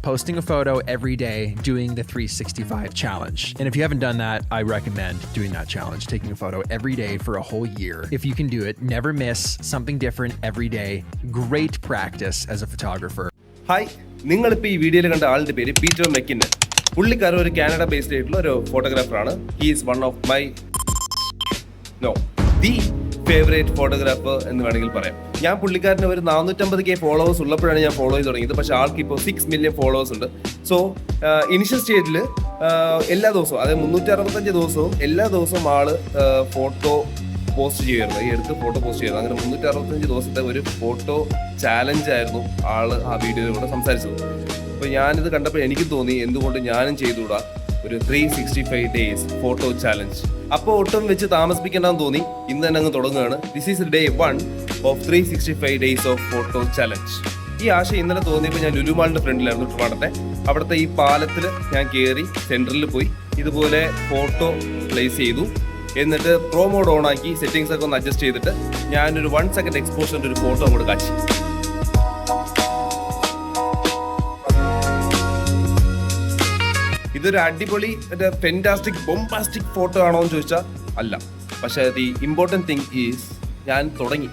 posting a photo every day, doing the 365 challenge. And if you haven't done that, I recommend doing that challenge, taking a photo every day for a whole year. If you can do it, never miss something different every day. Great practice as a photographer. Hi, നിങ്ങളിപ്പോൾ ഈ വീഡിയോയിൽ കണ്ട ആളുടെ പേര് Peter മെക്കിന്നൻ. പുള്ളിക്കാരൻ ഒരു Canada based ആയിട്ടുള്ള ഒരു ഫോട്ടോഗ്രാഫറാണ്. He is one of my the favourite photographer എന്ന് വേണമെങ്കിൽ പറയാം. ഞാൻ പുള്ളിക്കാരന് ഒരു 450K ഫോളോവേഴ്സ് ഉള്ളപ്പോഴാണ് ഞാൻ ഫോളോ ചെയ്ത് തുടങ്ങിയത്. പക്ഷേ ആൾക്ക് ഇപ്പോൾ 6 മില്യൺ ഫോളോവേഴ്സ് ഉണ്ട്. സോ ഇനിഷ്യൽ സ്റ്റേജിൽ എല്ലാ ദിവസവും, അതായത് 365 ദിവസവും എല്ലാ ദിവസവും ആള് ഫോട്ടോ പോസ്റ്റ് ചെയ്യുമായിരുന്നു. ഈ എടുത്ത് ഫോട്ടോ പോസ്റ്റ് ചെയ്യുന്നത്. അങ്ങനെ 365 ദിവസത്തെ ഒരു ഫോട്ടോ ചാലഞ്ചായിരുന്നു ആള് ആ വീഡിയോയിലൂടെ സംസാരിച്ചത്. അപ്പോൾ ഞാനിത് കണ്ടപ്പോൾ എനിക്ക് തോന്നി എന്തുകൊണ്ട് ഞാനും ചെയ്തുകൂടാ ഒരു 365 ഡേയ്സ് ഫോട്ടോ ചാലഞ്ച്. അപ്പോൾ ഒട്ടും വെച്ച് താമസിപ്പിക്കേണ്ടെന്ന് തോന്നി ഇന്ന് തന്നെ അങ്ങ് തുടങ്ങുകയാണ്. This is day 1 of 365 days of photo challenge. ഈ ആശയം ഇന്നലെ തോന്നിയപ്പോൾ ഞാൻ ലുലു മാളിൻ്റെ ഫ്രണ്ടിലായിരുന്നു ട്രിവാൻഡ്രത്തെ. അവിടുത്തെ ഈ പാലത്തിൽ ഞാൻ കയറി സെൻറ്ററിൽ പോയി ഇതുപോലെ ഫോട്ടോ പ്ലേസ് ചെയ്തു. എന്നിട്ട് പ്രോ മോഡ് ഓൺ ആക്കി സെറ്റിങ്സ് ഒക്കെ ഒന്ന് അഡ്ജസ്റ്റ് ചെയ്തിട്ട് ഞാനൊരു 1 സെക്കൻഡ് എക്സ്പോഷറിൻ്റെ ഒരു ഫോട്ടോ അങ്ങോട്ട് കാച്ചി. ഇതൊരു അടിപൊളി ഫെന്റാസ്റ്റിക് ബോംബാസ്റ്റിക് ഫോട്ടോ ആണോ എന്ന് ചോദിച്ചാൽ അല്ല. പക്ഷേ ദി ഇമ്പോർട്ടൻറ്റ് തിങ് ഈസ് ഞാൻ തുടങ്ങി.